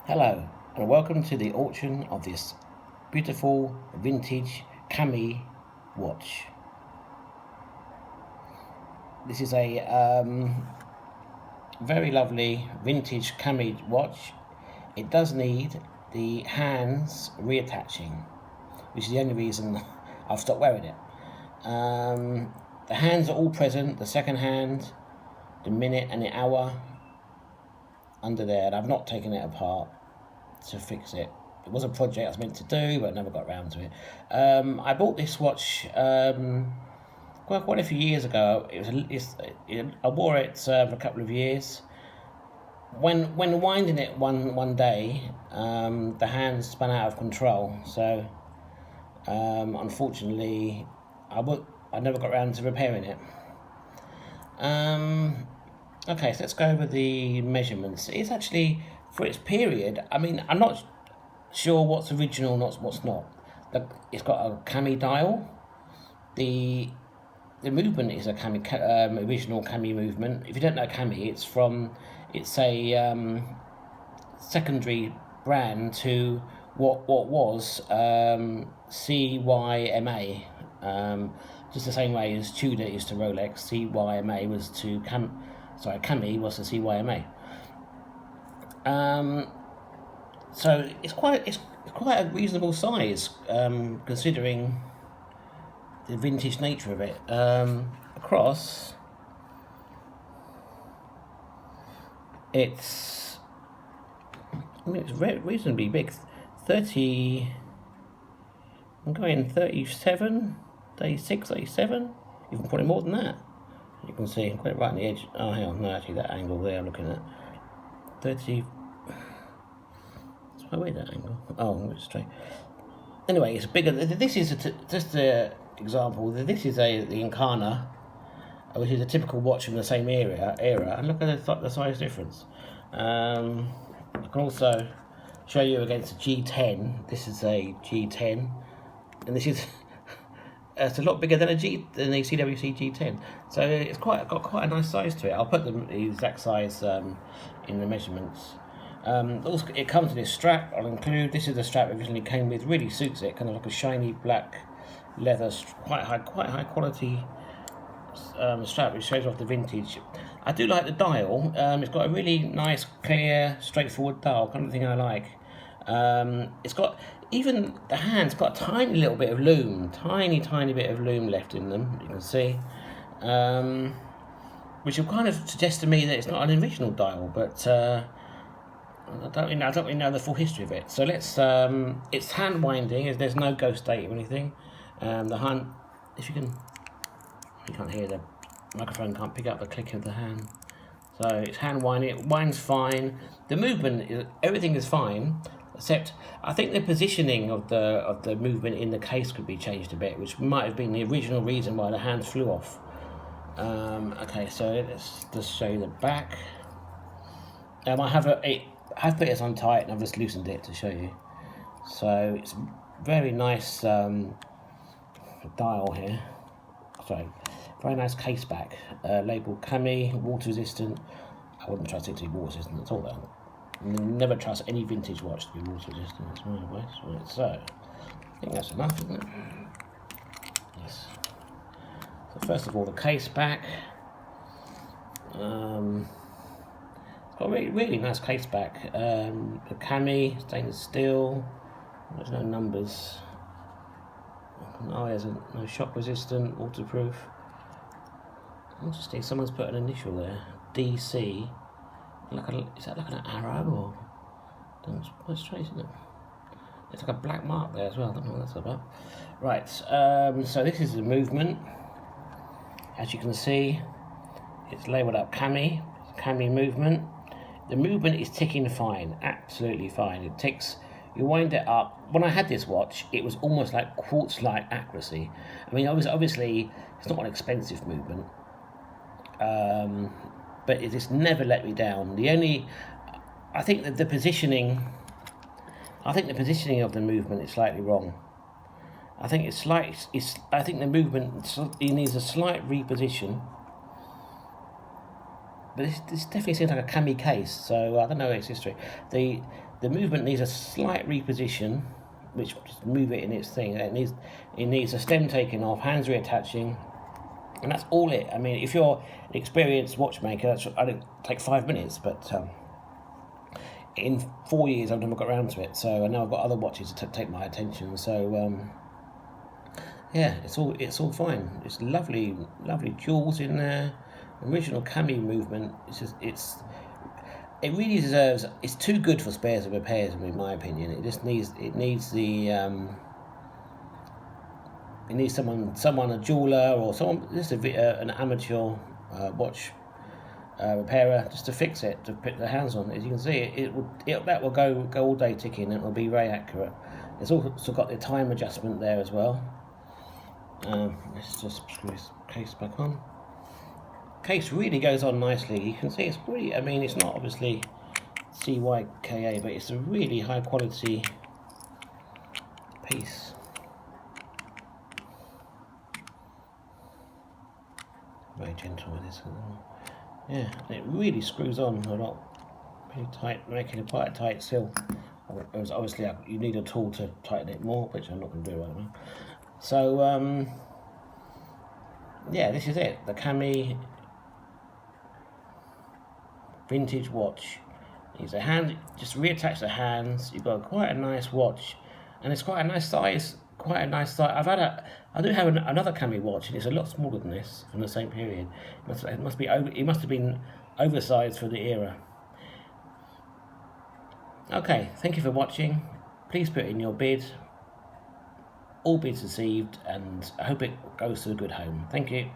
Hello and welcome to the auction of this beautiful vintage CAMY watch. This is a very lovely vintage CAMY watch. It does need the hands reattaching, which is the only reason I've stopped wearing it. The hands are all present, the second hand, the minute and the hour under there, and I've not taken it apart to fix it. It was a project I was meant to do, but I never got around to it. I bought this watch quite a few years ago. I wore it for a couple of years. When winding it one day, the hands spun out of control. So unfortunately, I never got around to repairing it. Okay, so let's go over the measurements. It's actually, for its period, I mean, I'm not sure what's original and what's not. It's got a CAMY dial. The movement is a CAMY, original CAMY movement. If you don't know CAMY, it's a secondary brand to what was CYMA. Just the same way as Tudor is to Rolex, CYMA was to CAMY was to CYMA. So it's quite a reasonable size, considering the vintage nature of it. Across, it's reasonably big. 30. I'm going 37, 36, 37. Even probably more than that. You can see, I've got it right on the edge. Oh, hang on, no, actually that angle there I'm looking at. 30. Why wait that angle? Oh, it's straight. Anyway, it's bigger. This is just an example. This is the Incana, which is a typical watch from the same era. And look at the size difference. I can also show you against a G10. This is a G10, and this is it's a lot bigger than the CWC G10. So it's got quite a nice size to it. I'll put the exact size in the measurements. Also, it comes with this strap. I'll include. This is the strap it originally came with. Really suits it. Kind of like a shiny black leather, quite high quality strap, which shows off the vintage. I do like the dial. It's got a really nice, clear, straightforward dial. Kind of thing I like. It's got, even the hands got a tiny little bit of loom, tiny bit of loom left in them. You can see, which will kind of suggest to me that it's not an original dial, but. I don't really know the full history of it. So let's. It's hand winding. There's no ghost date or anything. The hand, if you can't hear the microphone. Can't pick up the click of the hand. So it's hand winding. It winds fine. The movement, everything is fine, except I think the positioning of the movement in the case could be changed a bit, which might have been the original reason why the hands flew off. Okay, so let's just show you the back. I've put it on tight and I've just loosened it to show you. So it's very nice dial here. Sorry, very nice case back. Labeled CAMY, water resistant. I wouldn't trust it to be water resistant at all though. Never trust any vintage watch to be water resistant. That's my advice. Right, so I think that's enough, isn't it? Yes. So first of all, the case back. Got a really nice case back. The CAMY, stainless steel. There's no numbers. Oh, there's no shock resistant, waterproof. Interesting. Someone's put an initial there. DC. Is that like an arrow or? It's quite strange, isn't it? It's like a black mark there as well. I don't know what that's about. Right. So this is the movement. As you can see, it's labelled up CAMY. CAMY movement. The movement is ticking fine, absolutely fine. It ticks, you wind it up. When I had this watch, it was almost like quartz-like accuracy. I mean, obviously, it's not an expensive movement, but it just never let me down. I think that the positioning of the movement is slightly wrong. I think I think the movement, it needs a slight reposition. But this definitely seems like a CAMY case, so I don't know its history. The The movement needs a slight reposition, which just move it in its thing. It needs a stem taken off, hands reattaching, and that's all it. I mean, if you're an experienced watchmaker, it'll take 5 minutes, but in 4 years I've never got around to it. So I know I've got other watches to take my attention. So yeah, it's all fine. It's lovely jewels in there. Original CAMY movement. It really deserves. It's too good for spares and repairs, in my opinion. It just needs the. It needs someone a jeweler or someone just an amateur watch repairer just to fix it, to put their hands on. As you can see, that will go all day ticking. It will be very accurate. It's also got the time adjustment there as well. Let's just screw this case back on. Case really goes on nicely. You can see it's pretty. I mean, it's not obviously CYKA, but it's a really high quality piece. Very gentle with this. Yeah, it really screws on a lot. Pretty tight, making it quite a tight seal. Obviously, you need a tool to tighten it more, which I'm not going to do right now. So, yeah, this is it. The CAMY vintage watch. Use a hand, just reattach the hands. You've got quite a nice watch, and it's quite a nice size. I do have another CAMY watch, and it's a lot smaller than this from the same period. It must have been oversized for the era. Okay, thank you for watching. Please put in your bid. All bids received, and I hope it goes to a good home. Thank you.